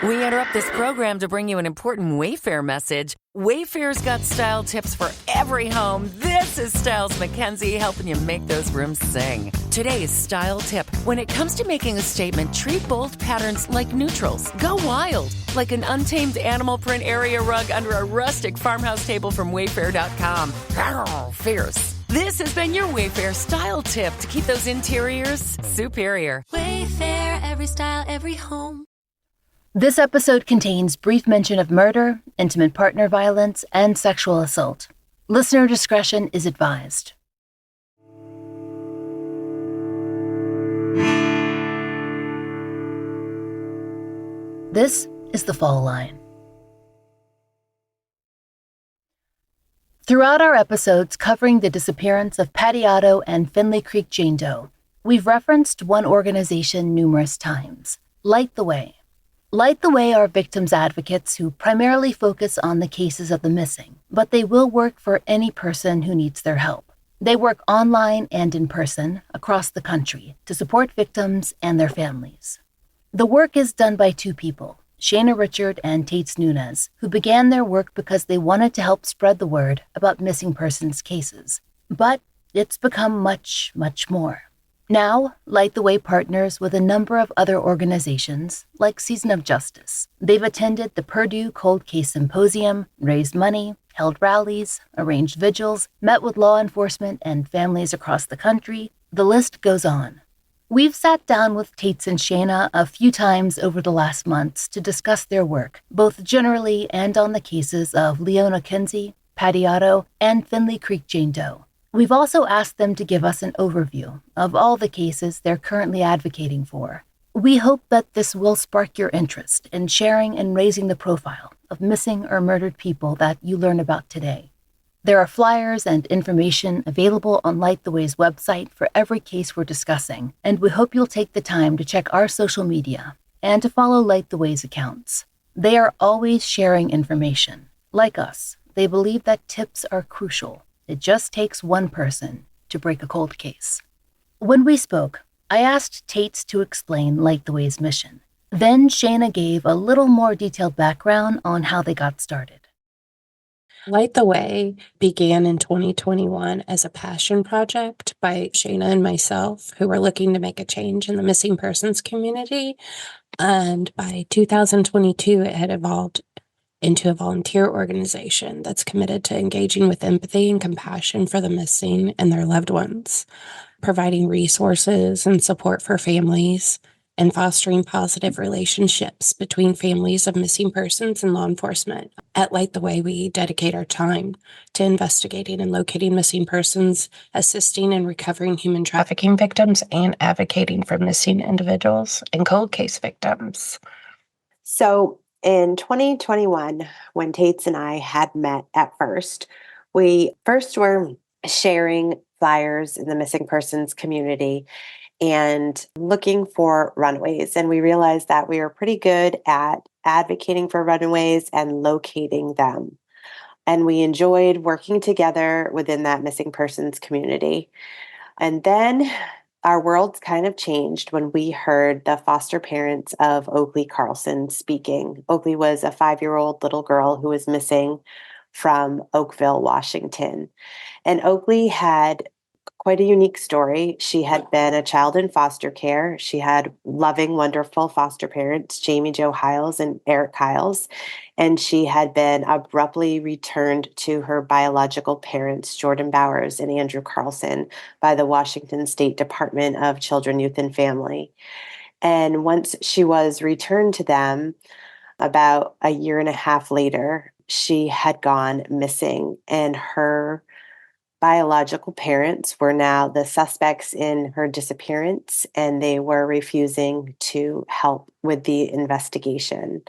We interrupt this program to bring you an important Wayfair message. Wayfair's got style tips for every home. This is Styles McKenzie helping you make those rooms sing. Today's style tip. When it comes to making a statement, treat bold patterns like neutrals. Go wild, like an untamed animal print area rug under a rustic farmhouse table from Wayfair.com. Arr, fierce. This has been your Wayfair style tip to keep those interiors superior. Wayfair, every style, every home. This episode contains brief mention of murder, intimate partner violence, and sexual assault. Listener discretion is advised. This is The Fall Line. Throughout our episodes covering the disappearance of Patty Otto and Finley Creek Jane Doe, we've referenced one organization numerous times, Light the Way. Light the Way are victims advocates who primarily focus on the cases of the missing, but they will work for any person who needs their help. They work online and in person across the country to support victims and their families. The work is done by two people, Shana Richard and Tates Nunez, who began their work because they wanted to help spread the word about missing persons cases. But it's become much, much more. Now, Light the Way partners with a number of other organizations, like Season of Justice. They've attended the Purdue Cold Case Symposium, raised money, held rallies, arranged vigils, met with law enforcement and families across the country. The list goes on. We've sat down with Tates and Shana a few times over the last months to discuss their work, both generally and on the cases of Leona Kinsey, Patty Otto, and Finley Creek Jane Doe. We've also asked them to give us an overview of all the cases they're currently advocating for. We hope that this will spark your interest in sharing and raising the profile of missing or murdered people that you learn about today. There are flyers and information available on Light the Way's website for every case we're discussing, and we hope you'll take the time to check our social media and to follow Light the Way's accounts. They are always sharing information. Like us, they believe that tips are crucial. It just takes one person to break a cold case. When we spoke, I asked Tates to explain Light the Way's mission. Then Shana gave a little more detailed background on how they got started. Light the Way began in 2021 as a passion project by Shana and myself, who were looking to make a change in the missing persons community. And by 2022, it had evolved into a volunteer organization that's committed to engaging with empathy and compassion for the missing and their loved ones, providing resources and support for families, and fostering positive relationships between families of missing persons and law enforcement. At Light the Way, we dedicate our time to investigating and locating missing persons, assisting and recovering human trafficking victims, and advocating for missing individuals and cold case victims. So in 2021, when Tates and I had met at first, we first were sharing flyers in the missing persons community and looking for runaways. And we realized that we were pretty good at advocating for runaways and locating them. And we enjoyed working together within that missing persons community. And then our worlds kind of changed when we heard the foster parents of Oakley Carlson speaking. Oakley was a 5-year-old little girl who was missing from Oakville, Washington. And Oakley had quite a unique story. She had been a child in foster care. She had loving, wonderful foster parents, Jamie Jo Hiles and Eric Hiles. And she had been abruptly returned to her biological parents, Jordan Bowers and Andrew Carlson, by the Washington State Department of Children, Youth, and Family. And once she was returned to them, about a year and a half later, she had gone missing, and her biological parents were now the suspects in her disappearance, and they were refusing to help with the investigation.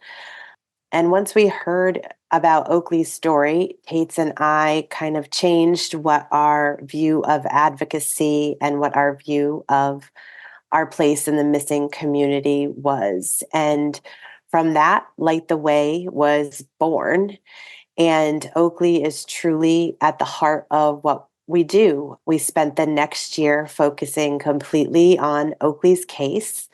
And once we heard about Oakley's story, Tates and I kind of changed what our view of advocacy and what our view of our place in the missing community was. And from that, Light the Way was born. And Oakley is truly at the heart of what we do. We spent the next year focusing completely on Oakley's case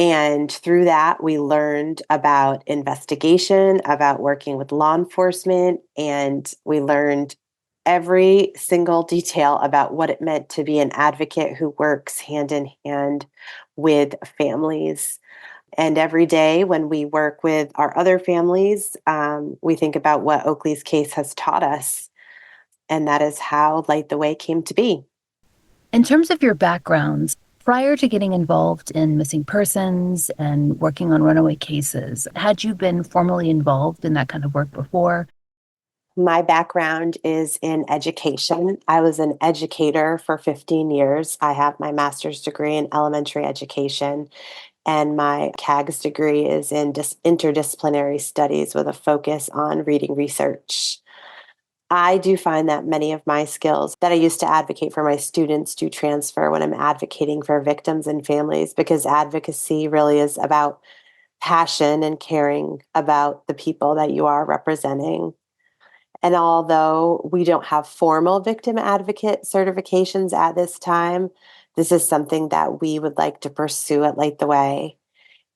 And through that, we learned about investigation, about working with law enforcement, and we learned every single detail about what it meant to be an advocate who works hand in hand with families. And every day when we work with our other families, we think about what Oakley's case has taught us. And that is how Light the Way came to be. In terms of your backgrounds, prior to getting involved in missing persons and working on runaway cases, had you been formally involved in that kind of work before? My background is in education. I was an educator for 15 years. I have my master's degree in elementary education, and my CAGS degree is in interdisciplinary studies with a focus on reading research. I do find that many of my skills that I used to advocate for my students do transfer when I'm advocating for victims and families, because advocacy really is about passion and caring about the people that you are representing. And although we don't have formal victim advocate certifications at this time, this is something that we would like to pursue at Light the Way.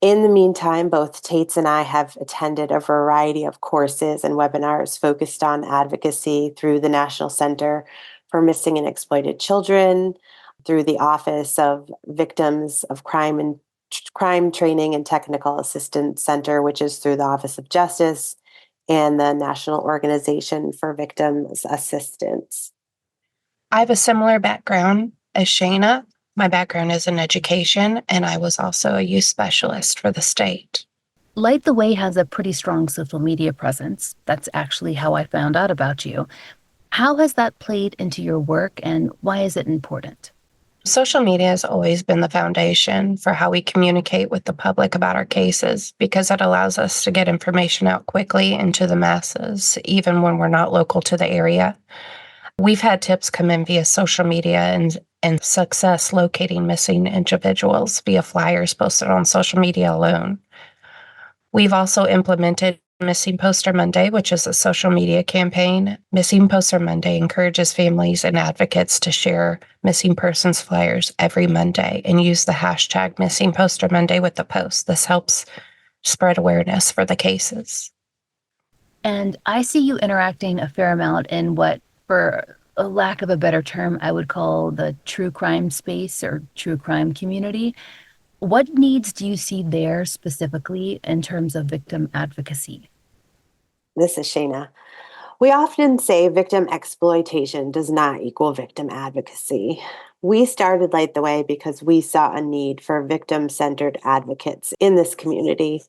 In the meantime, both Tates and I have attended a variety of courses and webinars focused on advocacy through the National Center for Missing and Exploited Children, through the Office of Victims of Crime and Crime Training and Technical Assistance Center, which is through the Office of Justice, and the National Organization for Victims Assistance. I have a similar background as Shayna. My background is in education, and I was also a youth specialist for the state. Light the Way has a pretty strong social media presence. That's actually how I found out about you. How has that played into your work, and why is it important? Social media has always been the foundation for how we communicate with the public about our cases, because it allows us to get information out quickly into the masses, even when we're not local to the area. We've had tips come in via social media and success locating missing individuals via flyers posted on social media alone. We've also implemented Missing Poster Monday, which is a social media campaign. Missing Poster Monday encourages families and advocates to share missing persons flyers every Monday and use the hashtag Missing Poster Monday with the post. This helps spread awareness for the cases. And I see you interacting a fair amount in what, for a lack of a better term, I would call the true crime space or true crime community. What needs do you see there specifically in terms of victim advocacy? This is Shayna. We often say victim exploitation does not equal victim advocacy. We started Light the Way because we saw a need for victim-centered advocates in this community.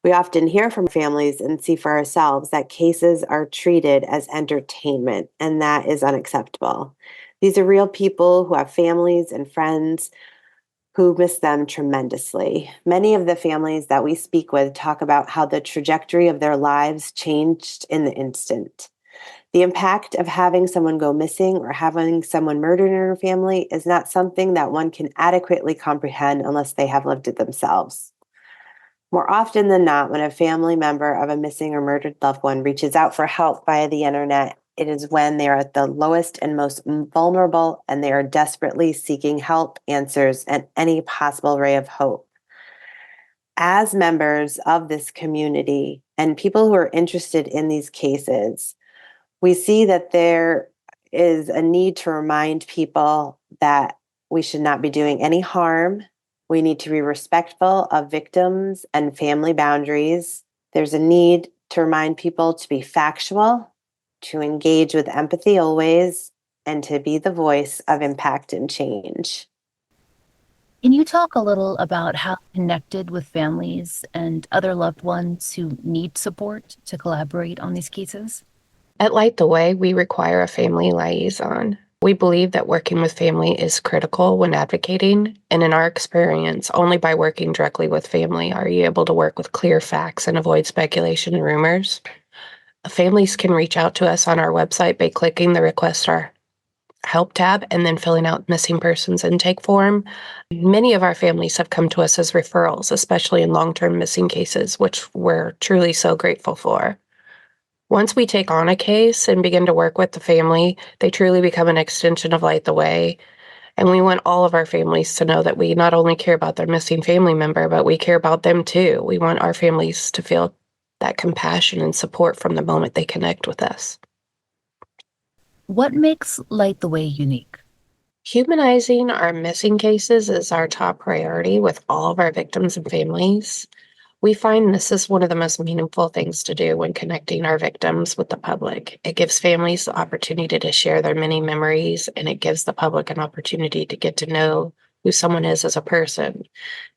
We often hear from families and see for ourselves that cases are treated as entertainment, and that is unacceptable. These are real people who have families and friends who miss them tremendously. Many of the families that we speak with talk about how the trajectory of their lives changed in the instant. The impact of having someone go missing or having someone murdered in your family is not something that one can adequately comprehend unless they have lived it themselves. More often than not, when a family member of a missing or murdered loved one reaches out for help via the internet, it is when they are at the lowest and most vulnerable, and they are desperately seeking help, answers, and any possible ray of hope. As members of this community and people who are interested in these cases, we see that there is a need to remind people that we should not be doing any harm. We need to be respectful of victims and family boundaries. There's a need to remind people to be factual, to engage with empathy always, and to be the voice of impact and change. Can you talk a little about how connected with families and other loved ones who need support to collaborate on these cases? At Light the Way, we require a family liaison. We believe that working with family is critical when advocating, and in our experience, only by working directly with family are you able to work with clear facts and avoid speculation and rumors. Families can reach out to us on our website by clicking the Request Our Help tab and then filling out missing persons intake form. Many of our families have come to us as referrals, especially in long-term missing cases, which we're truly so grateful for. Once we take on a case and begin to work with the family, they truly become an extension of Light the Way. And we want all of our families to know that we not only care about their missing family member, but we care about them too. We want our families to feel that compassion and support from the moment they connect with us. What makes Light the Way unique? Humanizing our missing cases is our top priority with all of our victims and families. We find this is one of the most meaningful things to do when connecting our victims with the public. It gives families the opportunity to share their many memories, and it gives the public an opportunity to get to know who someone is as a person,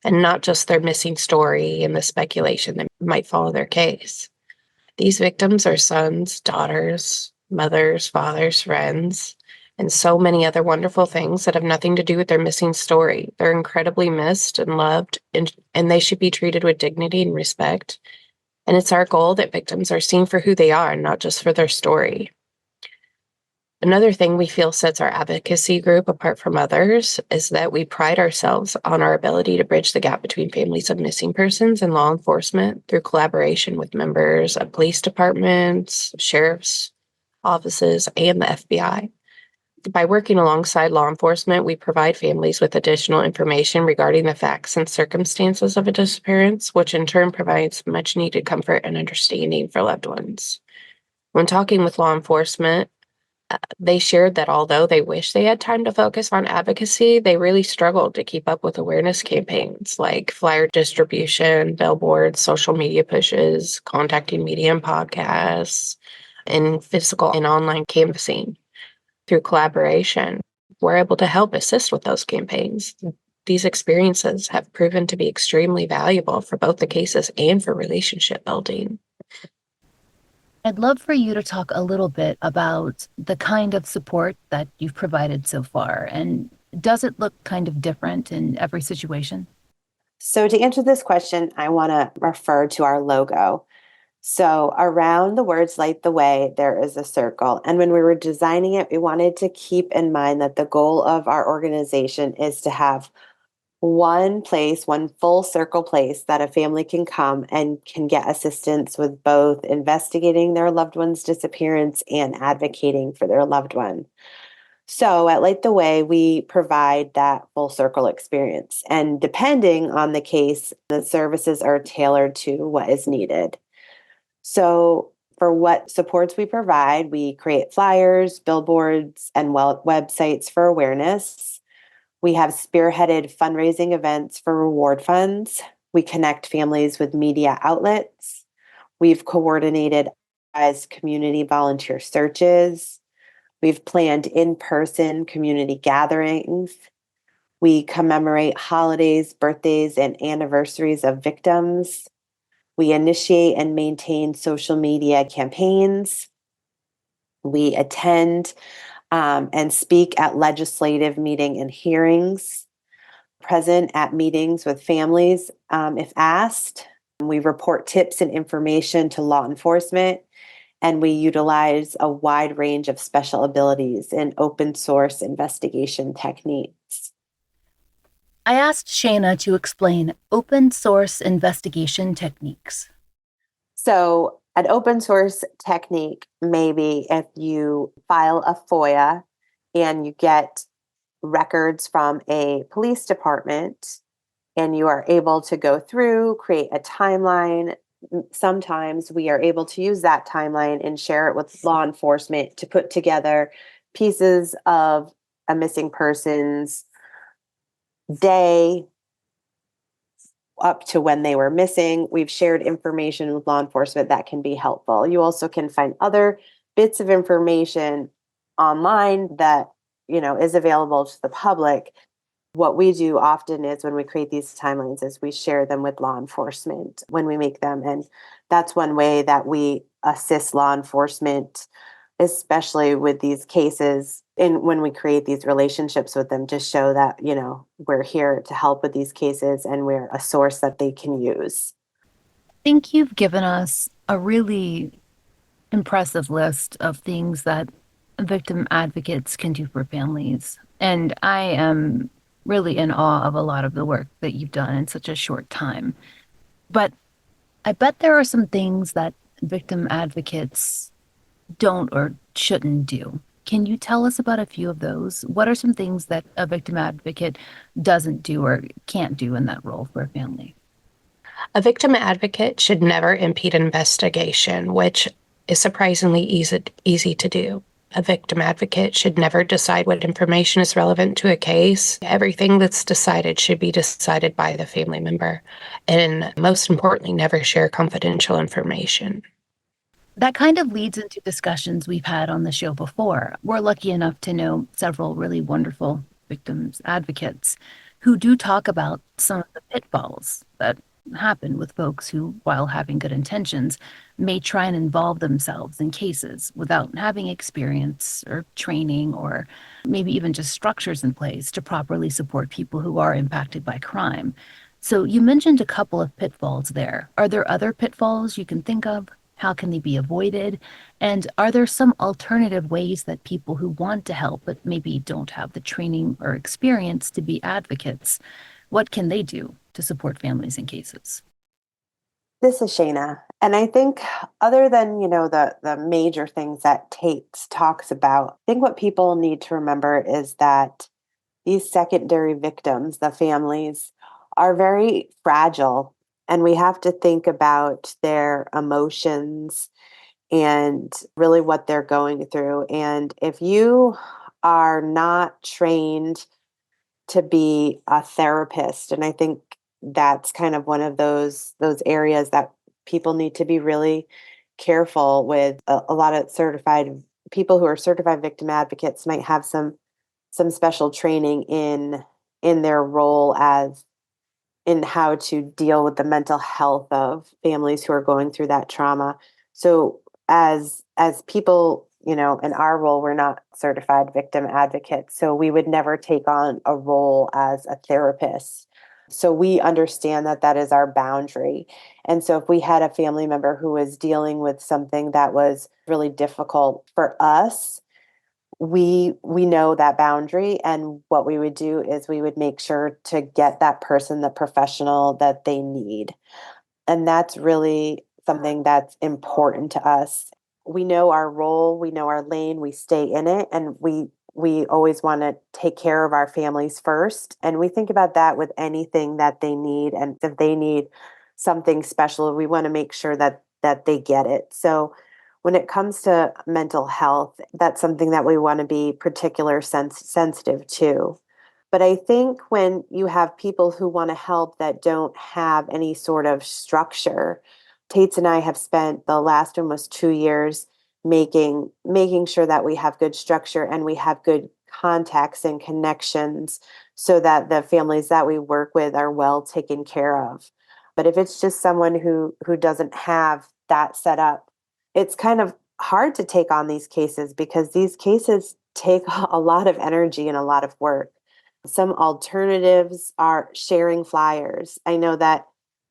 and not just their missing story and the speculation that might follow their case. These victims are sons, daughters, mothers, fathers, friends, and so many other wonderful things that have nothing to do with their missing story. They're incredibly missed and loved, and they should be treated with dignity and respect. And it's our goal that victims are seen for who they are, not just for their story. Another thing we feel sets our advocacy group apart from others is that we pride ourselves on our ability to bridge the gap between families of missing persons and law enforcement through collaboration with members of police departments, sheriff's offices, and the FBI. By working alongside law enforcement, we provide families with additional information regarding the facts and circumstances of a disappearance, which in turn provides much needed comfort and understanding for loved ones. When talking with law enforcement, they shared that although they wish they had time to focus on advocacy, they really struggled to keep up with awareness campaigns like flyer distribution, billboards, social media pushes, contacting media and podcasts, and physical and online canvassing. Through collaboration, we're able to help assist with those campaigns. These experiences have proven to be extremely valuable for both the cases and for relationship building. I'd love for you to talk a little bit about the kind of support that you've provided so far, and does it look kind of different in every situation? So to answer this question, I want to refer to our logo. So around the words Light the Way, there is a circle. And when we were designing it, we wanted to keep in mind that the goal of our organization is to have one place, one full circle place that a family can come and can get assistance with both investigating their loved one's disappearance and advocating for their loved one. So at Light the Way, we provide that full circle experience. And depending on the case, the services are tailored to what is needed. So for what supports we provide, we create flyers, billboards, and websites for awareness. We have spearheaded fundraising events for reward funds. We connect families with media outlets. We've coordinated as community volunteer searches. We've planned in-person community gatherings. We commemorate holidays, birthdays, and anniversaries of victims. We initiate and maintain social media campaigns. We attend and speak at legislative meeting and hearings, present at meetings with families if asked. We report tips and information to law enforcement, and we utilize a wide range of special abilities in open source investigation techniques. I asked Shayna to explain open source investigation techniques. So an open source technique may be if you file a FOIA and you get records from a police department and you are able to go through, create a timeline. Sometimes we are able to use that timeline and share it with law enforcement to put together pieces of a missing person's day up to when they were missing. We've shared information with law enforcement that can be helpful. You also can find other bits of information online that, is available to the public. What we do often is when we create these timelines is we share them with law enforcement when we make them. And that's one way that we assist law enforcement, especially with these cases. And when we create these relationships with them to show that, we're here to help with these cases and we're a source that they can use. I think you've given us a really impressive list of things that victim advocates can do for families. And I am really in awe of a lot of the work that you've done in such a short time. But I bet there are some things that victim advocates don't or shouldn't do. Can you tell us about a few of those? What are some things that a victim advocate doesn't do or can't do in that role for a family? A victim advocate should never impede investigation, which is surprisingly easy to do. A victim advocate should never decide what information is relevant to a case. Everything that's decided should be decided by the family member. And most importantly, never share confidential information. That kind of leads into discussions we've had on the show before. We're lucky enough to know several really wonderful victims advocates who do talk about some of the pitfalls that happen with folks who, while having good intentions, may try and involve themselves in cases without having experience or training or maybe even just structures in place to properly support people who are impacted by crime. So you mentioned a couple of pitfalls there. Are there other pitfalls you can think of? How can they be avoided? And are there some alternative ways that people who want to help but maybe don't have the training or experience to be advocates, what can they do to support families in cases? This is Shayna. And I think other than, the major things that Tate talks about, I think what people need to remember is that these secondary victims, the families, are very fragile. And we have to think about their emotions and really what they're going through. And if you are not trained to be a therapist, and I think that's kind of one of those areas that people need to be really careful with. A lot of certified people who are certified victim advocates might have some special training in their role as in how to deal with the mental health of families who are going through that trauma. So as people, in our role, we're not certified victim advocates. So we would never take on a role as a therapist. So we understand that that is our boundary. And so if we had a family member who was dealing with something that was really difficult for us, we know that boundary, and what we would do is we would make sure to get that person the professional that they need. And that's really something that's important to us. We know our role, we know our lane, we stay in it, and we always want to take care of our families first. And we think about that with anything that they need. And if they need something special, we want to make sure that they get it. So when it comes to mental health, that's something that we want to be sensitive to. But I think when you have people who want to help that don't have any sort of structure, Tates and I have spent the last almost 2 years making sure that we have good structure and we have good contacts and connections so that the families that we work with are well taken care of. But if it's just someone who doesn't have that set up, it's kind of hard to take on these cases because these cases take a lot of energy and a lot of work. Some alternatives are sharing flyers. I know that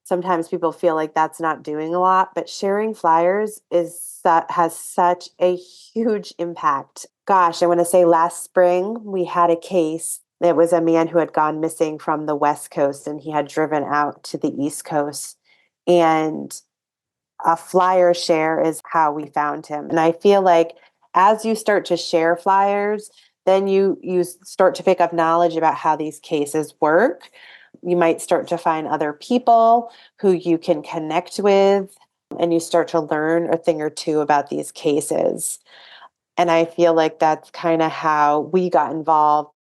sometimes people feel like that's not doing a lot, but sharing flyers has such a huge impact. Gosh, I want to say last spring we had a case. It was a man who had gone missing from the West Coast and he had driven out to the East Coast. And a flyer share is how we found him. And I feel like as you start to share flyers, then you start to pick up knowledge about how these cases work. You might start to find other people who you can connect with, and you start to learn a thing or two about these cases. And I feel like that's kind of how we got involved.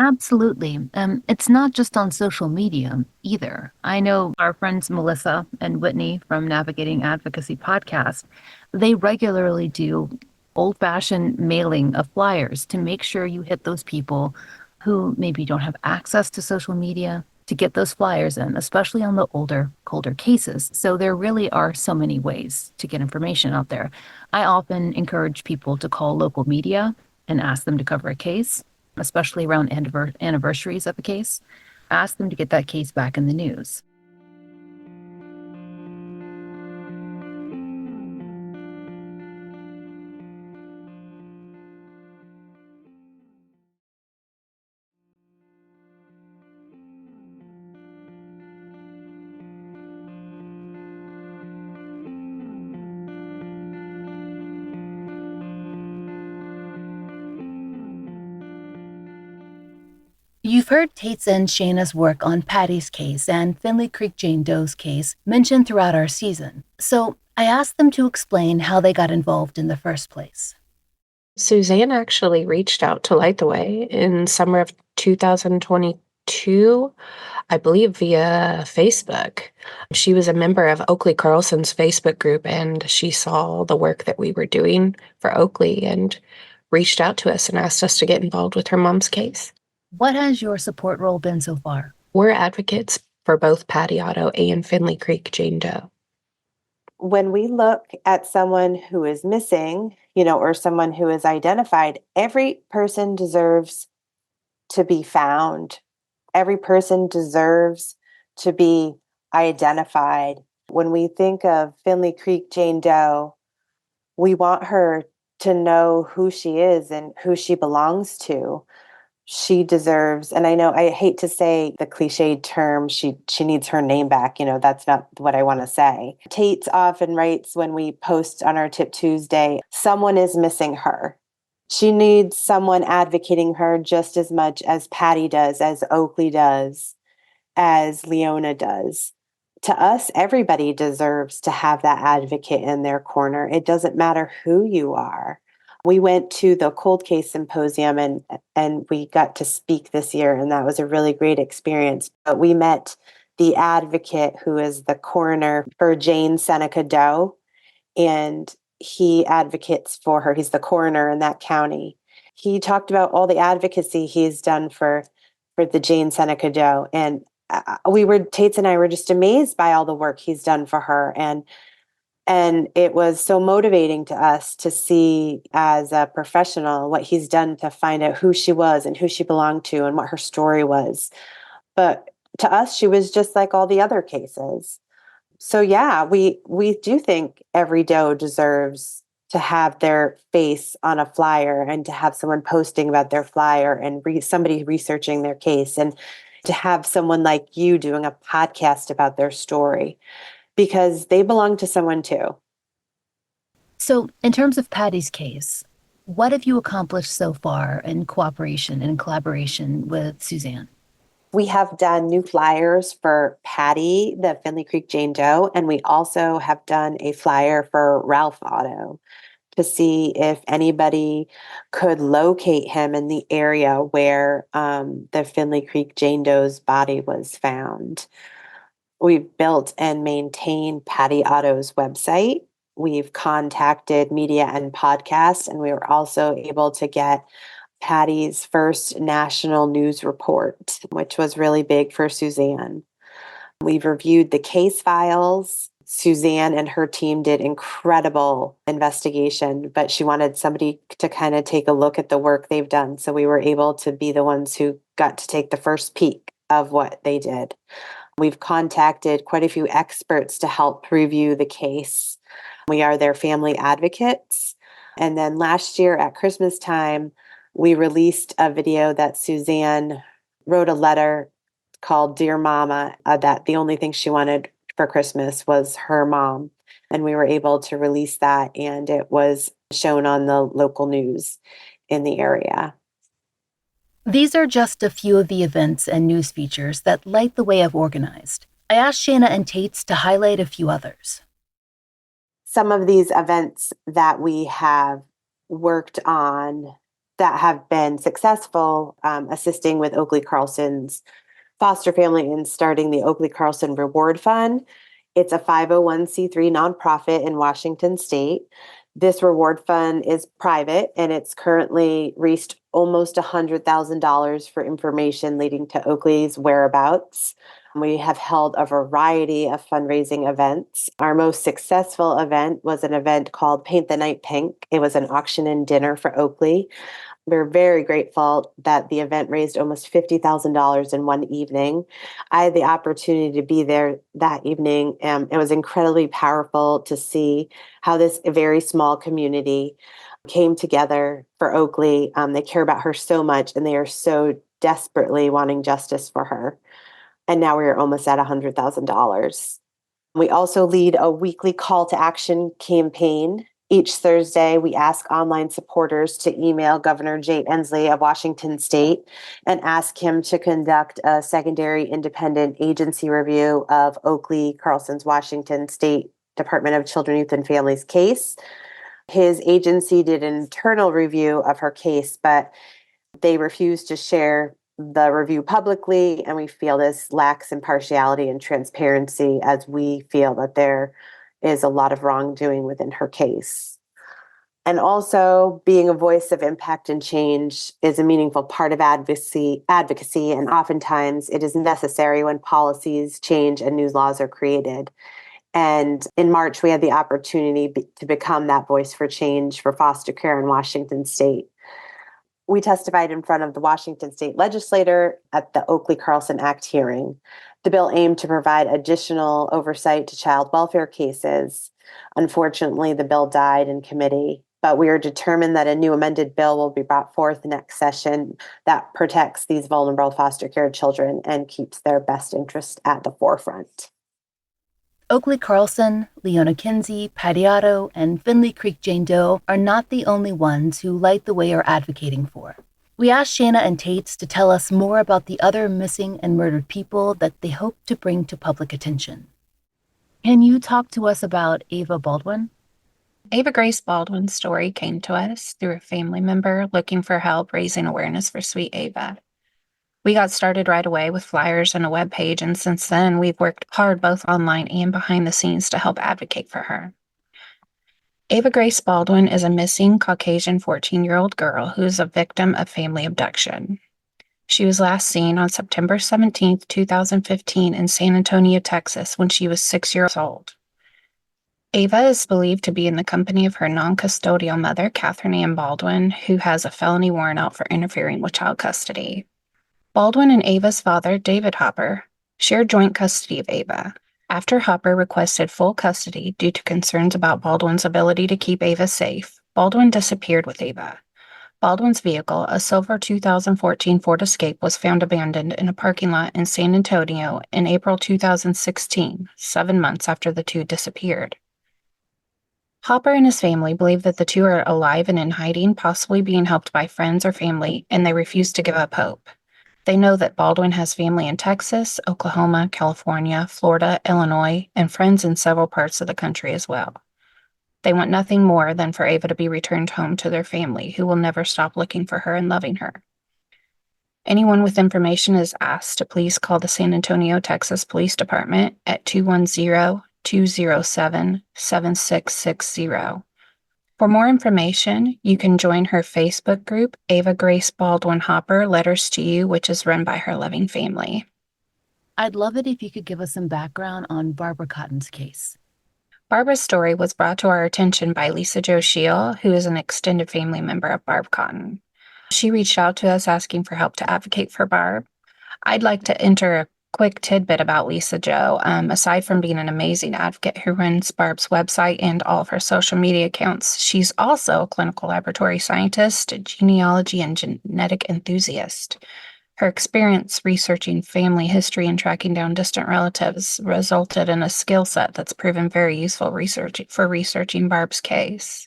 Absolutely. It's not just on social media either. I know our friends Melissa and Whitney from Navigating Advocacy podcast, they regularly do old-fashioned mailing of flyers to make sure you hit those people who maybe don't have access to social media to get those flyers in, especially on the older, colder cases. So there really are so many ways to get information out there. I often encourage people to call local media and ask them to cover a case, especially around anniversaries of a case. Ask them to get that case back in the news. You've heard Tate's and Shayna's work on Patty's case and Finley Creek Jane Doe's case mentioned throughout our season, so I asked them to explain how they got involved in the first place. Suzanne actually reached out to Light the Way in summer of 2022, I believe via Facebook. She was a member of Oakley Carlson's Facebook group, and she saw the work that we were doing for Oakley and reached out to us and asked us to get involved with her mom's case. What has your support role been so far? We're advocates for both Patty Otto and Finley Creek Jane Doe. When we look at someone who is missing, or someone who is identified, every person deserves to be found. Every person deserves to be identified. When we think of Finley Creek Jane Doe, we want her to know who she is and who she belongs to. She deserves, and I know I hate to say the cliched term, she needs her name back. That's not what I want to say. Tate often writes when we post on our Tip Tuesday, someone is missing her. She needs someone advocating her just as much as Patty does, as Oakley does, as Leona does. To us, everybody deserves to have that advocate in their corner. It doesn't matter who you are. We went to the cold case symposium and we got to speak this year, and that was a really great experience. But we met the advocate who is the coroner for Jane Seneca Doe, and he advocates for her. He's the coroner in that county. He talked about all the advocacy he's done for the Jane Seneca Doe, and Tates and I were just amazed by all the work he's done for her. And it was so motivating to us to see as a professional what he's done to find out who she was and who she belonged to and what her story was. But to us, she was just like all the other cases. So yeah, we do think every Doe deserves to have their face on a flyer and to have someone posting about their flyer and somebody researching their case and to have someone like you doing a podcast about their story. Because they belong to someone too. So, in terms of Patty's case, what have you accomplished so far in cooperation and collaboration with Suzanne? We have done new flyers for Patty, the Finley Creek Jane Doe, and we also have done a flyer for Ralph Otto to see if anybody could locate him in the area where the Finley Creek Jane Doe's body was found. We've built and maintained Patty Otto's website. We've contacted media and podcasts, and we were also able to get Patty's first national news report, which was really big for Suzanne. We've reviewed the case files. Suzanne and her team did incredible investigation, but she wanted somebody to kind of take a look at the work they've done. So we were able to be the ones who got to take the first peek of what they did. We've contacted quite a few experts to help review the case. We are their family advocates. And then last year at Christmas time, we released a video that Suzanne wrote a letter called Dear Mama, that the only thing she wanted for Christmas was her mom. And we were able to release that, and it was shown on the local news in the area. These are just a few of the events and news features that Light the Way have organized. I asked Shayna and Tates to highlight a few others. Some of these events that we have worked on that have been successful, assisting with Oakley Carlson's foster family in starting the Oakley Carlson Reward Fund. It's a 501c3 nonprofit in Washington State. This reward fund is private, and it's currently reached almost $100,000 for information leading to Oakley's whereabouts. We have held a variety of fundraising events. Our most successful event was an event called Paint the Night Pink. It was an auction and dinner for Oakley. We're very grateful that the event raised almost $50,000 in one evening. I had the opportunity to be there that evening. It was incredibly powerful to see how this very small community came together for Oakley. They care about her so much, and they are so desperately wanting justice for her. And now we're almost at $100,000. We also lead a weekly call to action campaign Each Thursday, we ask online supporters to email Governor Jay Inslee of Washington State and ask him to conduct a secondary independent agency review of Oakley Carlson's Washington State Department of Children, Youth, and Families case. His agency did an internal review of her case, but they refused to share the review publicly, and we feel this lacks impartiality and transparency, as we feel that there is a lot of wrongdoing within her case. And also, being a voice of impact and change is a meaningful part of advocacy, and oftentimes it is necessary when policies change and new laws are created. And in March, we had the opportunity to become that voice for change for foster care in Washington State. We testified in front of the Washington State legislature at the Oakley Carlson Act hearing. The bill aimed to provide additional oversight to child welfare cases. Unfortunately, the bill died in committee, but we are determined that a new amended bill will be brought forth next session that protects these vulnerable foster care children and keeps their best interest at the forefront. Oakley Carlson, Leona Kinsey, Patty Otto, and Finley Creek Jane Doe are not the only ones who Light the Way are advocating for. We asked Shana and Tates to tell us more about the other missing and murdered people that they hope to bring to public attention. Can you talk to us about Ava Baldwin? Ava Grace Baldwin's story came to us through a family member looking for help raising awareness for Sweet Ava. We got started right away with flyers and a webpage, and since then we've worked hard both online and behind the scenes to help advocate for her. Ava Grace Baldwin is a missing Caucasian 14-year-old girl who is a victim of family abduction. She was last seen on September 17, 2015 in San Antonio, Texas, when she was 6 years old. Ava is believed to be in the company of her non-custodial mother, Catherine Ann Baldwin, who has a felony warrant out for interfering with child custody. Baldwin and Ava's father, David Hopper, shared joint custody of Ava. After Hopper requested full custody due to concerns about Baldwin's ability to keep Ava safe, Baldwin disappeared with Ava. Baldwin's vehicle, a silver 2014 Ford Escape, was found abandoned in a parking lot in San Antonio in April 2016, 7 months after the two disappeared. Hopper and his family believe that the two are alive and in hiding, possibly being helped by friends or family, and they refuse to give up hope. They know that Baldwin has family in Texas, Oklahoma, California, Florida, Illinois, and friends in several parts of the country as well. They want nothing more than for Ava to be returned home to their family, who will never stop looking for her and loving her. Anyone with information is asked to please call the San Antonio, Texas Police Department at 210-207-7660. For more information, you can join her Facebook group, Ava Grace Baldwin Hopper Letters to You, which is run by her loving family. I'd love it if you could give us some background on Barbara Cotton's case. Barbara's story was brought to our attention by Lisa Jo Scheel, who is an extended family member of Barb Cotton. She reached out to us asking for help to advocate for Barb. I'd like to enter a quick tidbit about Lisa Jo. Aside from being an amazing advocate who runs Barb's website and all of her social media accounts, she's also a clinical laboratory scientist, a genealogy and genetic enthusiast. Her experience researching family history and tracking down distant relatives resulted in a skill set that's proven very useful for researching Barb's case.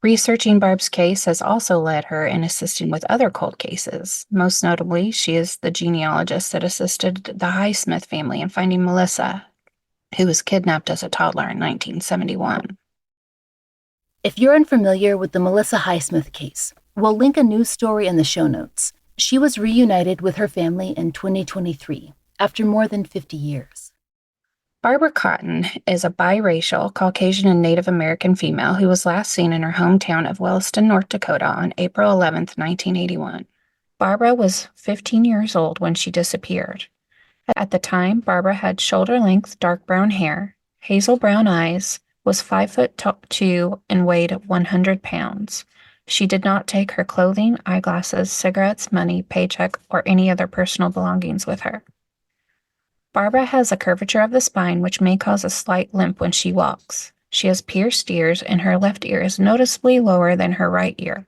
Researching Barb's case has also led her in assisting with other cold cases. Most notably, she is the genealogist that assisted the Highsmith family in finding Melissa, who was kidnapped as a toddler in 1971. If you're unfamiliar with the Melissa Highsmith case, we'll link a news story in the show notes. She was reunited with her family in 2023, after more than 50 years. Barbara Cotton is a biracial Caucasian and Native American female who was last seen in her hometown of Williston, North Dakota on April 11, 1981. Barbara was 15 years old when she disappeared. At the time, Barbara had shoulder-length dark brown hair, hazel brown eyes, was 5'2" and weighed 100 pounds. She did not take her clothing, eyeglasses, cigarettes, money, paycheck, or any other personal belongings with her. Barbara has a curvature of the spine which may cause a slight limp when she walks. She has pierced ears, and her left ear is noticeably lower than her right ear.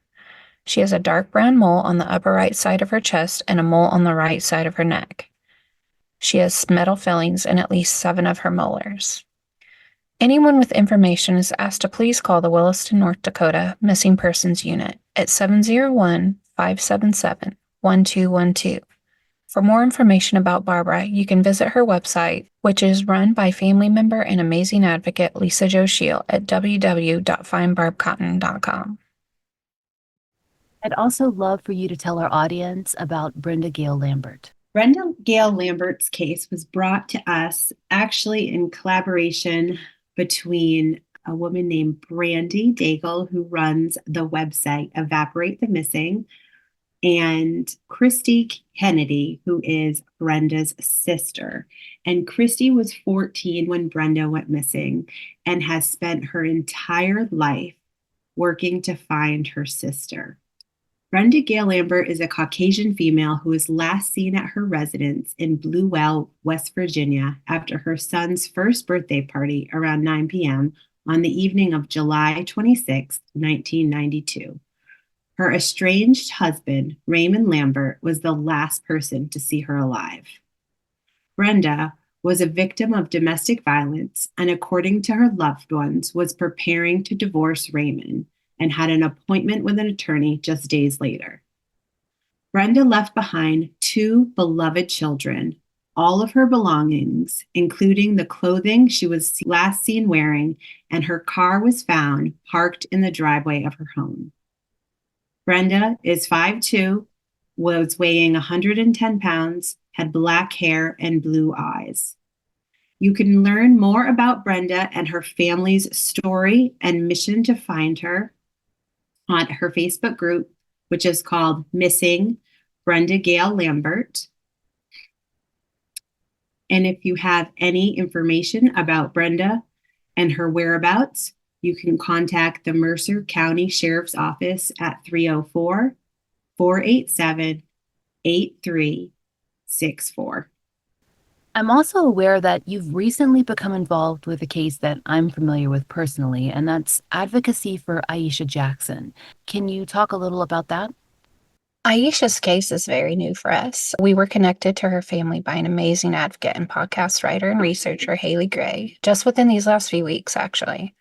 She has a dark brown mole on the upper right side of her chest and a mole on the right side of her neck. She has metal fillings in at least 7 of her molars. Anyone with information is asked to please call the Williston, North Dakota Missing Persons Unit at 701-577-1212. For more information about Barbara, you can visit her website, which is run by family member and amazing advocate Lisa Jo Shield at www.findbarbcotton.com. I'd also love for you to tell our audience about Brenda Gale Lambert. Brenda Gale Lambert's case was brought to us actually in collaboration between a woman named Brandy Daigle, who runs the website Evaporate the Missing, and Christy Kennedy, who is Brenda's sister. And Christy was 14 when Brenda went missing and has spent her entire life working to find her sister. Brenda Gale Lambert is a Caucasian female who was last seen at her residence in Blue Well, West Virginia, after her son's first birthday party around 9 p.m. on the evening of July 26, 1992. Her estranged husband, Raymond Lambert, was the last person to see her alive. Brenda was a victim of domestic violence and, according to her loved ones, was preparing to divorce Raymond and had an appointment with an attorney just days later. Brenda left behind 2 beloved children, all of her belongings, including the clothing she was last seen wearing, and her car was found parked in the driveway of her home. Brenda is 5'2", was weighing 110 pounds, had black hair and blue eyes. You can learn more about Brenda and her family's story and mission to find her on her Facebook group, which is called Missing Brenda Gale Lambert. And if you have any information about Brenda and her whereabouts, you can contact the Mercer County Sheriff's Office at 304-487-8364. I'm also aware that you've recently become involved with a case that I'm familiar with personally, and that's advocacy for Aisha Jackson. Can you talk a little about that? Aisha's case is very new for us. We were connected to her family by an amazing advocate and podcast writer and researcher, Haley Gray, just within these last few weeks, actually.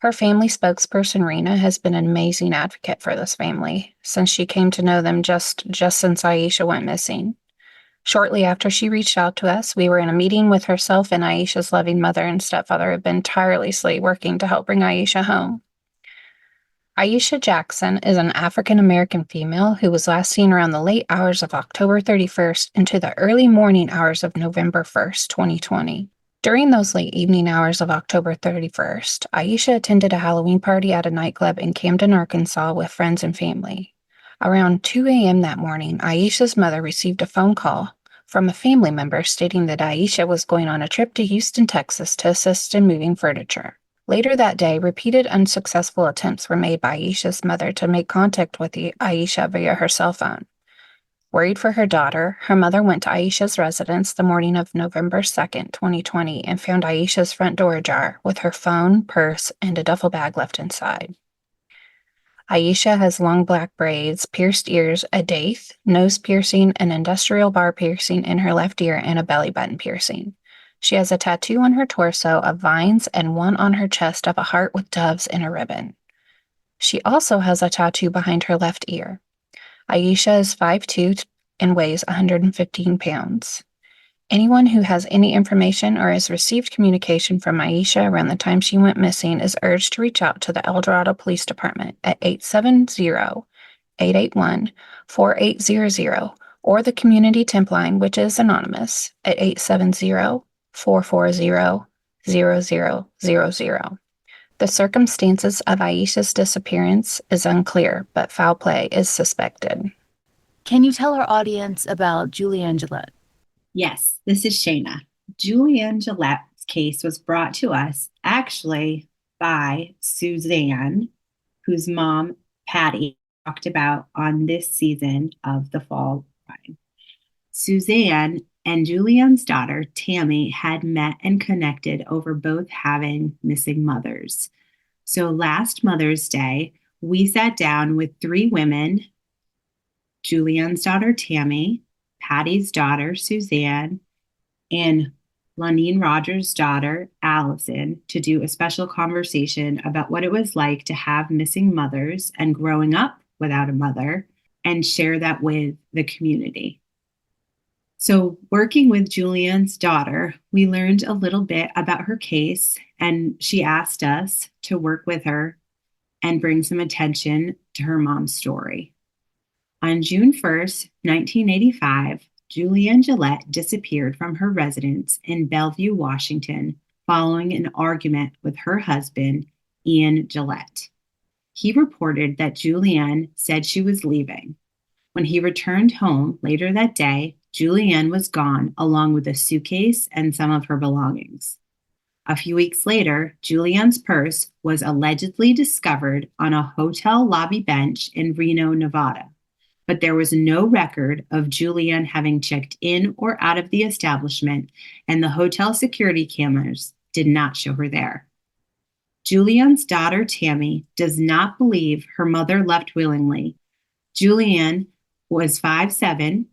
Her family spokesperson, Rena, has been an amazing advocate for this family since she came to know them just since Aisha went missing. Shortly after she reached out to us, we were in a meeting with herself and Aisha's loving mother and stepfather who had been tirelessly working to help bring Aisha home. Aisha Jackson is an African-American female who was last seen around the late hours of October 31st into the early morning hours of November 1st, 2020. During those late evening hours of October 31st, Aisha attended a Halloween party at a nightclub in Camden, Arkansas with friends and family. Around 2 a.m. that morning, Aisha's mother received a phone call from a family member stating that Aisha was going on a trip to Houston, Texas to assist in moving furniture. Later that day, repeated unsuccessful attempts were made by Aisha's mother to make contact with Aisha via her cell phone. Worried for her daughter, her mother went to Aisha's residence the morning of November 2nd, 2020, and found Aisha's front door ajar with her phone, purse, and a duffel bag left inside. Aisha has long black braids, pierced ears, a daith, nose piercing, an industrial bar piercing in her left ear, and a belly button piercing. She has a tattoo on her torso of vines and one on her chest of a heart with doves and a ribbon. She also has a tattoo behind her left ear. Aisha is 5'2" and weighs 115 pounds. Anyone who has any information or has received communication from Aisha around the time she went missing is urged to reach out to the El Dorado Police Department at 870-881-4800 or the Community Temp Line, which is anonymous, at 870-440-0000. The circumstances of Aisha's disappearance is unclear, but foul play is suspected. Can you tell our audience about Julianne Gillette? Yes, this is Shayna. Julianne Gillette's case was brought to us actually by Suzanne, whose mom, Patty, talked about on this season of The Fall Crime. Suzanne and Julianne's daughter, Tammy, had met and connected over both having missing mothers. So last Mother's Day, we sat down with 3 women, Julianne's daughter, Tammy, Patty's daughter, Suzanne, and Lonine Rogers' daughter, Allison, to do a special conversation about what it was like to have missing mothers and growing up without a mother, and share that with the community. So, working with Julianne's daughter, we learned a little bit about her case, and she asked us to work with her and bring some attention to her mom's story. On June 1st, 1985, Julianne Gillette disappeared from her residence in Bellevue, Washington, following an argument with her husband, Ian Gillette. He reported that Julianne said she was leaving. When he returned home later that day, Julianne was gone along with a suitcase and some of her belongings. A few weeks later, Julianne's purse was allegedly discovered on a hotel lobby bench in Reno, Nevada, but there was no record of Julianne having checked in or out of the establishment, and the hotel security cameras did not show her there. Julianne's daughter, Tammy, does not believe her mother left willingly. Julianne was 5'7",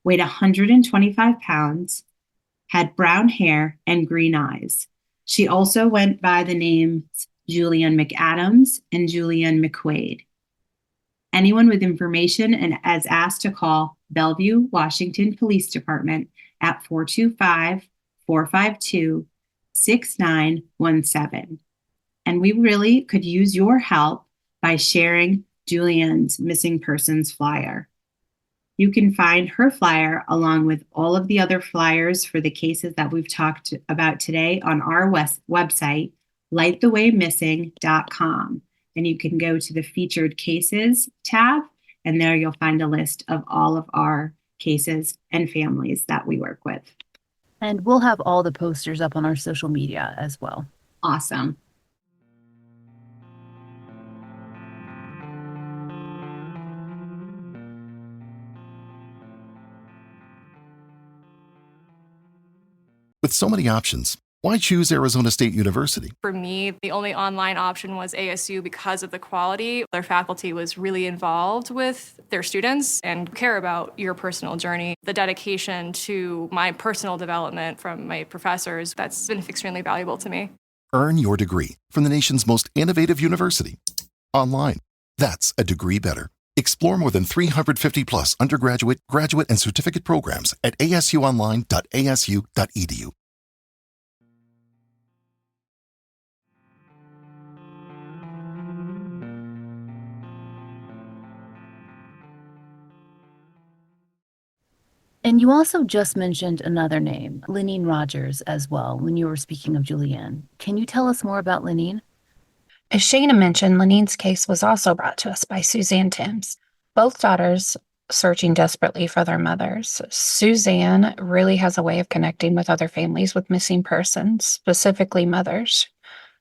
weighed 125 pounds, had brown hair and green eyes. She also went by the names Julianne McAdams and Julianne McQuaid. Anyone with information and is asked to call Bellevue, Washington Police Department at 425-452-6917. And we really could use your help by sharing Julianne's missing persons flyer. You can find her flyer along with all of the other flyers for the cases that we've talked about today on our website, lightthewaymissing.com. And you can go to the featured cases tab, and there you'll find a list of all of our cases and families that we work with. And we'll have all the posters up on our social media as well. Awesome. With so many options, why choose Arizona State University? For me, the only online option was ASU because of the quality. Their faculty was really involved with their students and care about your personal journey. The dedication to my personal development from my professors, that's been extremely valuable to me. Earn your degree from the nation's most innovative university. Online. That's a degree better. Explore more than 350 plus undergraduate, graduate, and certificate programs at asuonline.asu.edu. And you also just mentioned another name, Lonine Rogers, as well, when you were speaking of Julianne. Can you tell us more about Lonine? As Shana mentioned, Lanine's case was also brought to us by Suzanne Timms. Both daughters searching desperately for their mothers. Suzanne really has a way of connecting with other families with missing persons, specifically mothers.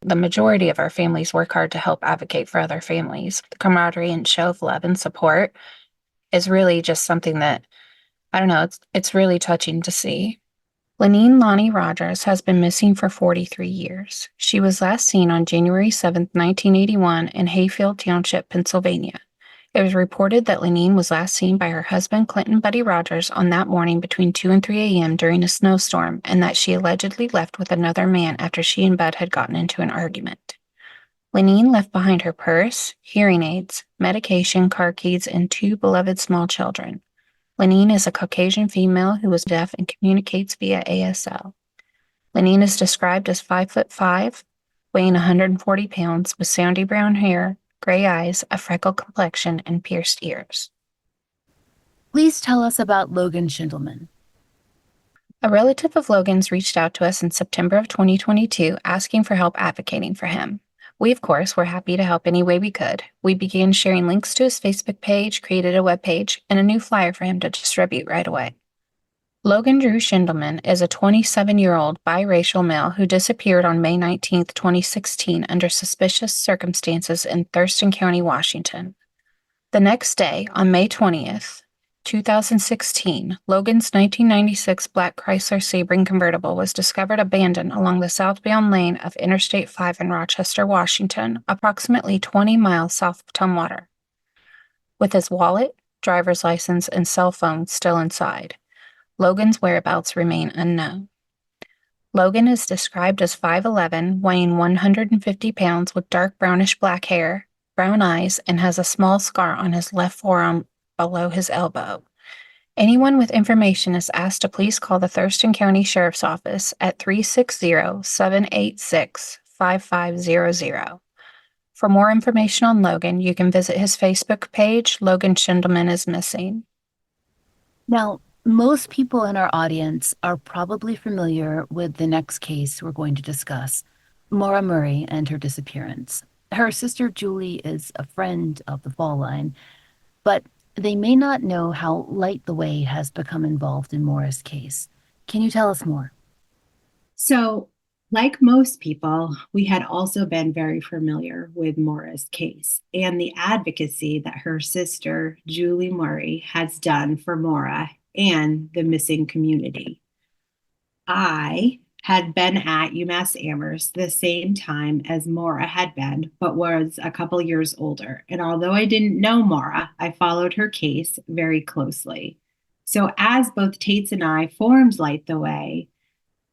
The majority of our families work hard to help advocate for other families. The camaraderie and show of love and support is really just something that, I don't know, it's really touching to see. Lonine Lonnie Rogers has been missing for 43 years. She was last seen on January 7, 1981 in Hayfield Township, Pennsylvania. It was reported that Lonine was last seen by her husband, Clinton Buddy Rogers, on that morning between 2 and 3 a.m. during a snowstorm, and that she allegedly left with another man after she and Bud had gotten into an argument. Lonine left behind her purse, hearing aids, medication, car keys, and 2 beloved small children. Lonine is a Caucasian female who is deaf and communicates via ASL. Lonine is described as 5'5", weighing 140 pounds, with sandy brown hair, gray eyes, a freckled complexion, and pierced ears. Please tell us about Logan Schindelman. A relative of Logan's reached out to us in September of 2022 asking for help advocating for him. We, of course, were happy to help any way we could. We began sharing links to his Facebook page, created a webpage, and a new flyer for him to distribute right away. Logan Drew Schindelman is a 27-year-old biracial male who disappeared on May 19, 2016 under suspicious circumstances in Thurston County, Washington. The next day, on May 20th, 2016, Logan's 1996 black Chrysler Sebring convertible was discovered abandoned along the southbound lane of Interstate 5 in Rochester, Washington, approximately 20 miles south of Tumwater. With his wallet, driver's license, and cell phone still inside, Logan's whereabouts remain unknown. Logan is described as 5'11", weighing 150 pounds with dark brownish-black hair, brown eyes, and has a small scar on his left forearm below his elbow. Anyone with information is asked to please call the Thurston County Sheriff's Office at 360-786-5500. For more information on Logan, you can visit his Facebook page, Logan Schindelman is Missing. Now, most people in our audience are probably familiar with the next case we're going to discuss, Maura Murray and her disappearance. Her sister Julie is a friend of the Fall Line, but they may not know how Light the Way has become involved in Maura's case. Can you tell us more? So, like most people, we had also been very familiar with Maura's case and the advocacy that her sister, Julie Murray, has done for Maura and the missing community. I had been at UMass Amherst the same time as Maura had been, but was a couple years older. And although I didn't know Maura, I followed her case very closely. So as both Tates and I formed Light the Way,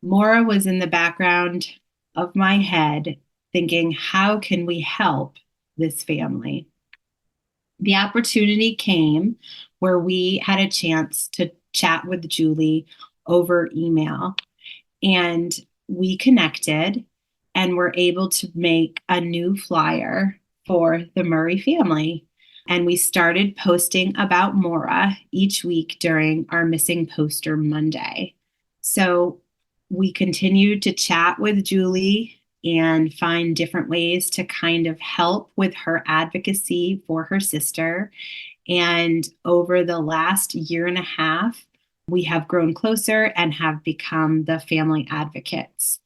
Maura was in the background of my head thinking, how can we help this family? The opportunity came where we had a chance to chat with Julie over email, and we connected and were able to make a new flyer for the Murray family. And we started posting about Maura each week during our Missing Poster Monday. So we continued to chat with Julie and find different ways to kind of help with her advocacy for her sister. And over the last year and a half, we have grown closer and have become the family advocates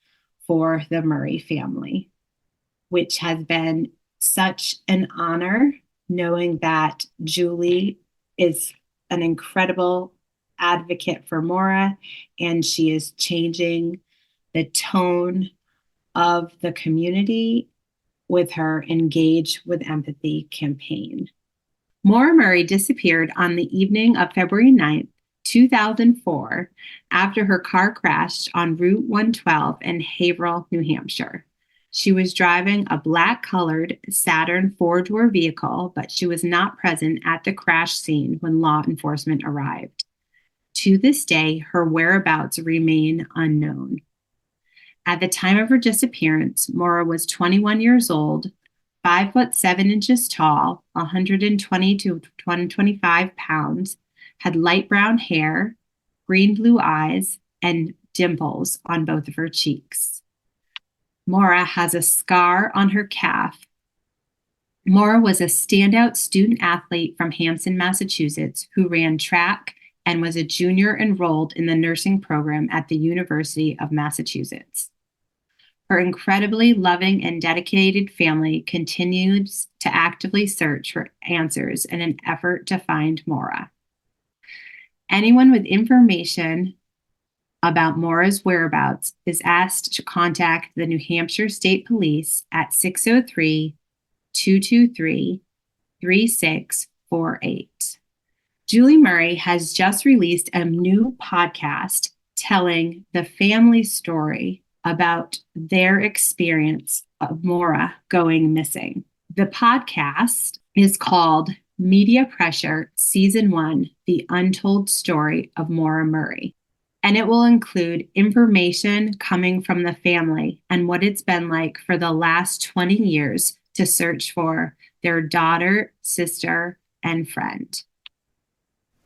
for the Murray family, which has been such an honor knowing that Julie is an incredible advocate for Maura, and she is changing the tone of the community with her Engage with Empathy campaign. Maura Murray disappeared on the evening of February 9th, 2004, after her car crashed on Route 112 in Haverhill, New Hampshire. She was driving a black-colored Saturn four-door vehicle, but she was not present at the crash scene when law enforcement arrived. To this day, her whereabouts remain unknown. At the time of her disappearance, Maura was 21 years old, 5'7" tall, 120 to 125 pounds, had light brown hair, green-blue eyes, and dimples on both of her cheeks. Maura has a scar on her calf. Maura was a standout student athlete from Hampton, Massachusetts, who ran track and was a junior enrolled in the nursing program at the University of Massachusetts. Her incredibly loving and dedicated family continues to actively search for answers in an effort to find Maura. Anyone with information about Maura's whereabouts is asked to contact the New Hampshire State Police at 603-223-3648. Julie Murray has just released a new podcast telling the family story about their experience of Maura going missing. The podcast is called Media Pressure Season 1, The Untold Story of Maura Murray. And it will include information coming from the family and what it's been like for the last 20 years to search for their daughter, sister, and friend.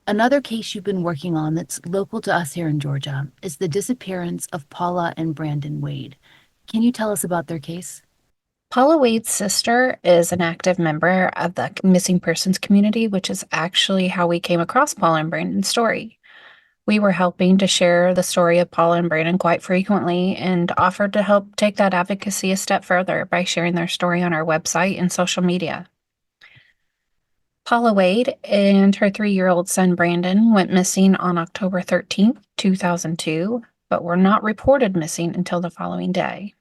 Another case you've been working on that's local to us here in Georgia is the disappearance of Paula and Brandon Wade. Can you tell us about their case? Paula Wade's sister is an active member of the missing persons community, which is actually how we came across Paula and Brandon's story. We were helping to share the story of Paula and Brandon quite frequently and offered to help take that advocacy a step further by sharing their story on our website and social media. Paula Wade and her 3-year-old son Brandon went missing on October 13th, 2002, but were not reported missing until the following day.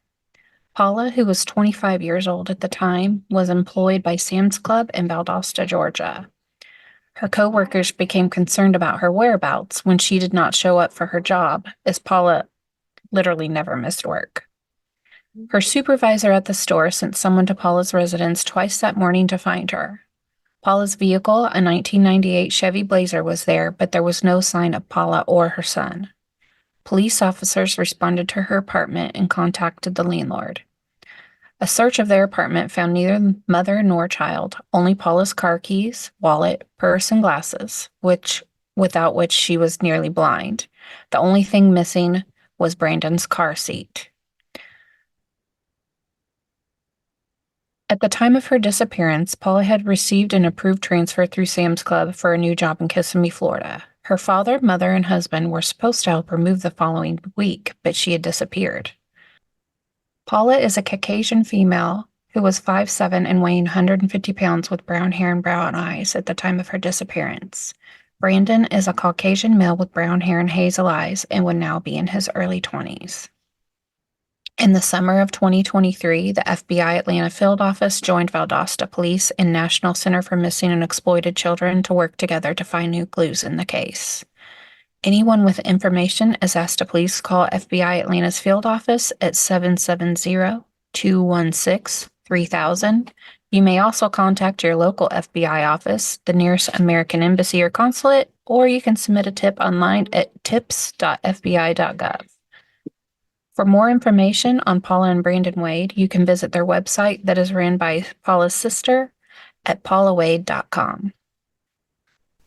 Paula, who was 25 years old at the time, was employed by Sam's Club in Valdosta, Georgia. Her co-workers became concerned about her whereabouts when she did not show up for her job, as Paula literally never missed work. Her supervisor at the store sent someone to Paula's residence twice that morning to find her. Paula's vehicle, a 1998 Chevy Blazer, was there, but there was no sign of Paula or her son. Police officers responded to her apartment and contacted the landlord. A search of their apartment found neither mother nor child, only Paula's car keys, wallet, purse, and glasses, without which she was nearly blind. The only thing missing was Brandon's car seat. At the time of her disappearance, Paula had received an approved transfer through Sam's Club for a new job in Kissimmee, Florida. Her father, mother, and husband were supposed to help her move the following week, but she had disappeared. Paula is a Caucasian female who was 5'7" and weighing 150 pounds with brown hair and brown eyes at the time of her disappearance. Brandon is a Caucasian male with brown hair and hazel eyes and would now be in his early 20s. In the summer of 2023, the FBI Atlanta Field Office joined Valdosta Police and National Center for Missing and Exploited Children to work together to find new clues in the case. Anyone with information is asked to please call FBI Atlanta's field office at 770-216-3000. You may also contact your local FBI office, the nearest American embassy or consulate, or you can submit a tip online at tips.fbi.gov. For more information on Paula and Brandon Wade, you can visit their website that is ran by Paula's sister at paulawade.com.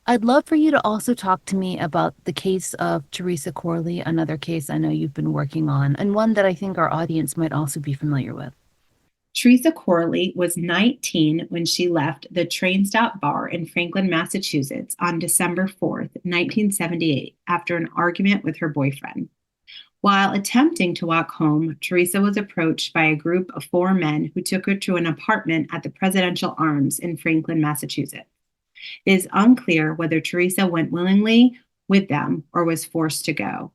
I'd love for you to also talk to me about the case of Theresa Corley, another case I know you've been working on, and one that I think our audience might also be familiar with. Theresa Corley was 19 when she left the Train Stop Bar in Franklin, Massachusetts on December 4th, 1978, after an argument with her boyfriend. While attempting to walk home, Theresa was approached by a group of 4 men who took her to an apartment at the Presidential Arms in Franklin, Massachusetts. It is unclear whether Theresa went willingly with them or was forced to go.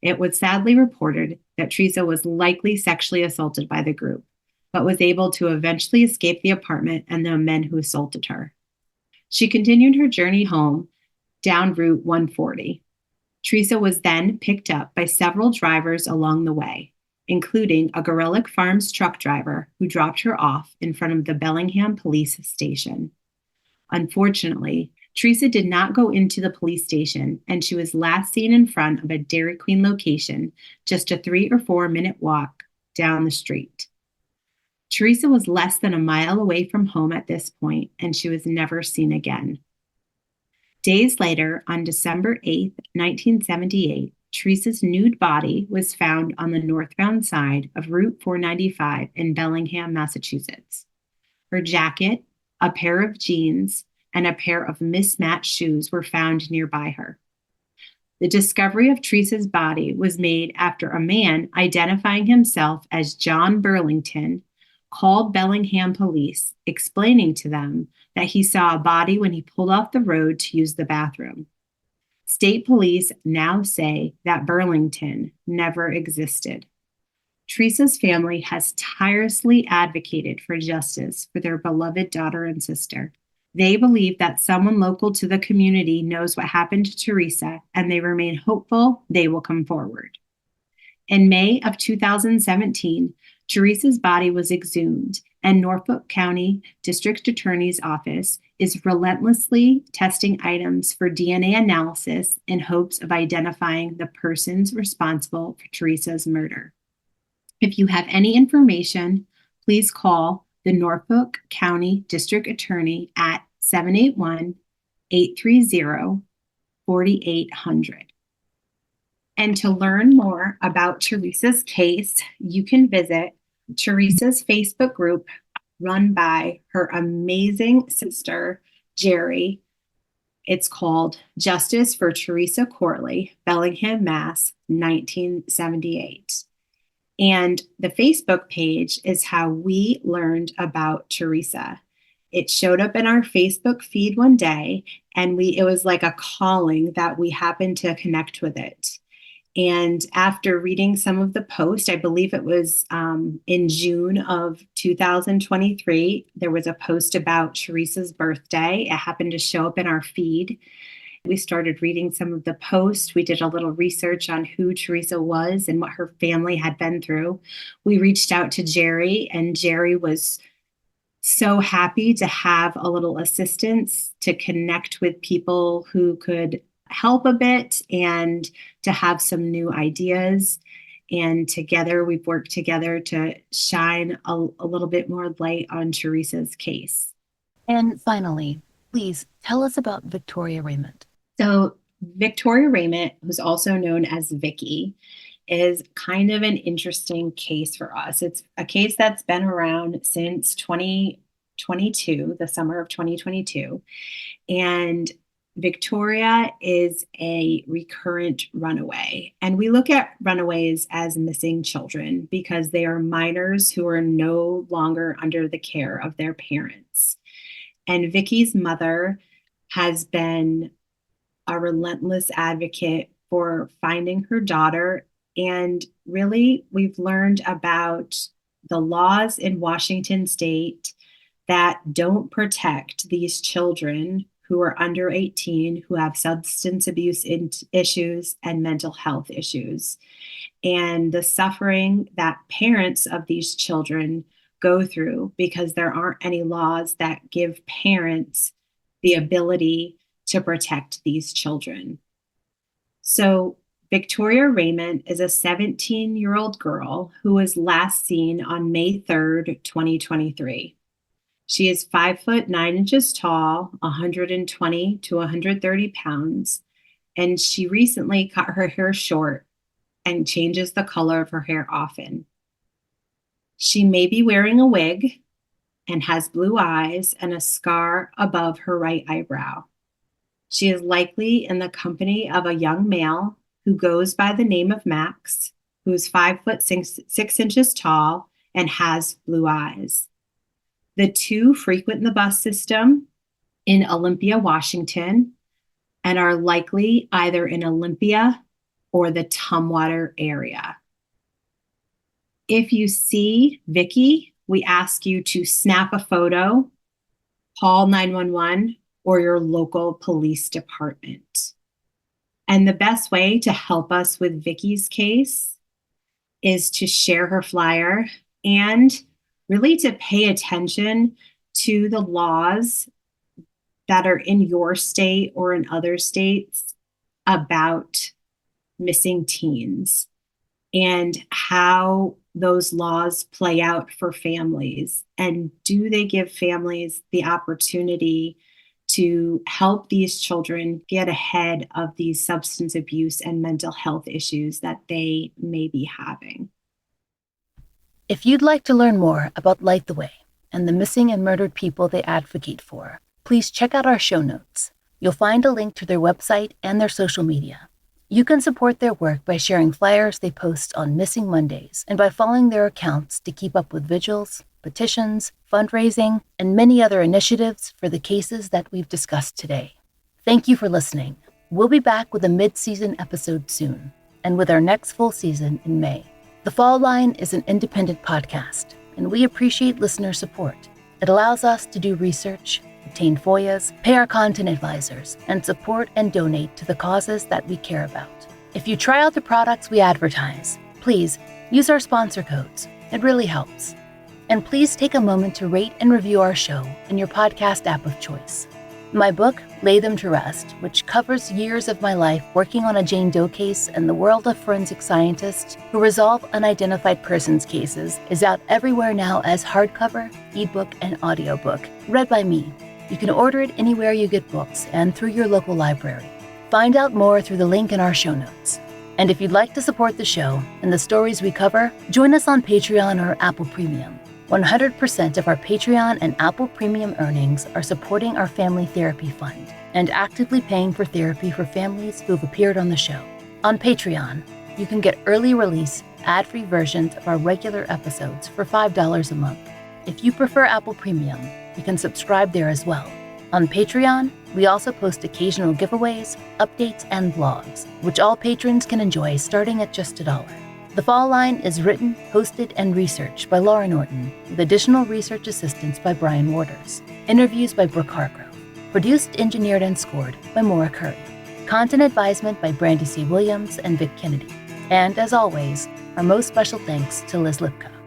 It was sadly reported that Theresa was likely sexually assaulted by the group, but was able to eventually escape the apartment and the men who assaulted her. She continued her journey home down Route 140. Theresa was then picked up by several drivers along the way, including a Gorelick Farms truck driver who dropped her off in front of the Bellingham police station. Unfortunately, Theresa did not go into the police station, and she was last seen in front of a Dairy Queen location, just a 3 or 4 minute walk down the street. Theresa was less than a mile away from home at this point, and she was never seen again. Days later, on December 8, 1978, Theresa's nude body was found on the northbound side of Route 495 in Bellingham, Massachusetts. Her jacket, a pair of jeans, and a pair of mismatched shoes were found nearby her. The discovery of Theresa's body was made after a man identifying himself as John Burlington called Bellingham police, explaining to them that he saw a body when he pulled off the road to use the bathroom. State police now say that Burlington never existed. Theresa's family has tirelessly advocated for justice for their beloved daughter and sister. They believe that someone local to the community knows what happened to Theresa, and they remain hopeful they will come forward. In May of 2017, Theresa's body was exhumed, and Norfolk County District Attorney's Office is relentlessly testing items for DNA analysis in hopes of identifying the persons responsible for Theresa's murder. If you have any information, please call the Norfolk County District Attorney at 781-830-4800. And to learn more about Theresa's case, you can visit Theresa's Facebook group run by her amazing sister, Jerry. It's called Justice for Theresa Corley, Bellingham, Mass, 1978. And the Facebook page is how we learned about Theresa. It showed up in our Facebook feed one day, and it was like a calling that we happened to connect with it. And after reading some of the posts, I believe it was in June of 2023, there was a post about Theresa's birthday. It happened to show up in our feed. We started reading some of the posts. We did a little research on who Theresa was and what her family had been through. We reached out to Jerry, and Jerry was so happy to have a little assistance to connect with people who could help a bit and to have some new ideas. And together, we've worked together to shine a little bit more light on Theresa's case. And finally, please tell us about Victoria Raymond. So Victoria Raymond, who's also known as Vicky, is kind of an interesting case for us. It's a case that's been around since 2022, the summer of 2022. And Victoria is a recurrent runaway. And we look at runaways as missing children because they are minors who are no longer under the care of their parents. And Vicky's mother has been a relentless advocate for finding her daughter. And really, we've learned about the laws in Washington state that don't protect these children who are under 18, who have substance abuse issues and mental health issues, and the suffering that parents of these children go through because there aren't any laws that give parents the ability to protect these children. So Victoria Raymond is a 17-year-old girl who was last seen on May 3rd, 2023. She is 5'9" tall, 120 to 130 pounds, and she recently cut her hair short and changes the color of her hair often. She may be wearing a wig and has blue eyes and a scar above her right eyebrow. She is likely in the company of a young male who goes by the name of Max, who is 5'6" tall and has blue eyes. The two frequent the bus system in Olympia, Washington, and are likely either in Olympia or the Tumwater area. If you see Vicky, we ask you to snap a photo, call 911 or your local police department. And the best way to help us with Vicky's case is to share her flyer and really to pay attention to the laws that are in your state or in other states about missing teens and how those laws play out for families. And do they give families the opportunity to help these children get ahead of these substance abuse and mental health issues that they may be having? If you'd like to learn more about Light the Way and the missing and murdered people they advocate for, please check out our show notes. You'll find a link to their website and their social media. You can support their work by sharing flyers they post on Missing Mondays and by following their accounts to keep up with vigils, petitions, fundraising, and many other initiatives for the cases that we've discussed today. Thank you for listening. We'll be back with a mid-season episode soon, and with our next full season in May. The Fall Line is an independent podcast, and we appreciate listener support. It allows us to do research, obtain FOIAs, pay our content advisors, and support and donate to the causes that we care about. If you try out the products we advertise, please use our sponsor codes. It really helps. And please take a moment to rate and review our show in your podcast app of choice. My book, Lay Them to Rest, which covers years of my life working on a Jane Doe case and the world of forensic scientists who resolve unidentified persons cases, is out everywhere now as hardcover, ebook, and audiobook, read by me. You can order it anywhere you get books and through your local library. Find out more through the link in our show notes. And if you'd like to support the show and the stories we cover, join us on Patreon or Apple Premium. 100% of our Patreon and Apple Premium earnings are supporting our Family Therapy Fund and actively paying for therapy for families who have appeared on the show. On Patreon, you can get early release, ad-free versions of our regular episodes for $5 a month. If you prefer Apple Premium, you can subscribe there as well. On Patreon, we also post occasional giveaways, updates, and vlogs, which all patrons can enjoy starting at just $1. The Fall Line is written, hosted, and researched by Laura Norton, with additional research assistance by Brian Waters. Interviews by Brooke Hargrove. Produced, engineered, and scored by Maura Murray. Content advisement by Brandy C. Williams and Vic Kennedy. And as always, our most special thanks to Liz Lipka.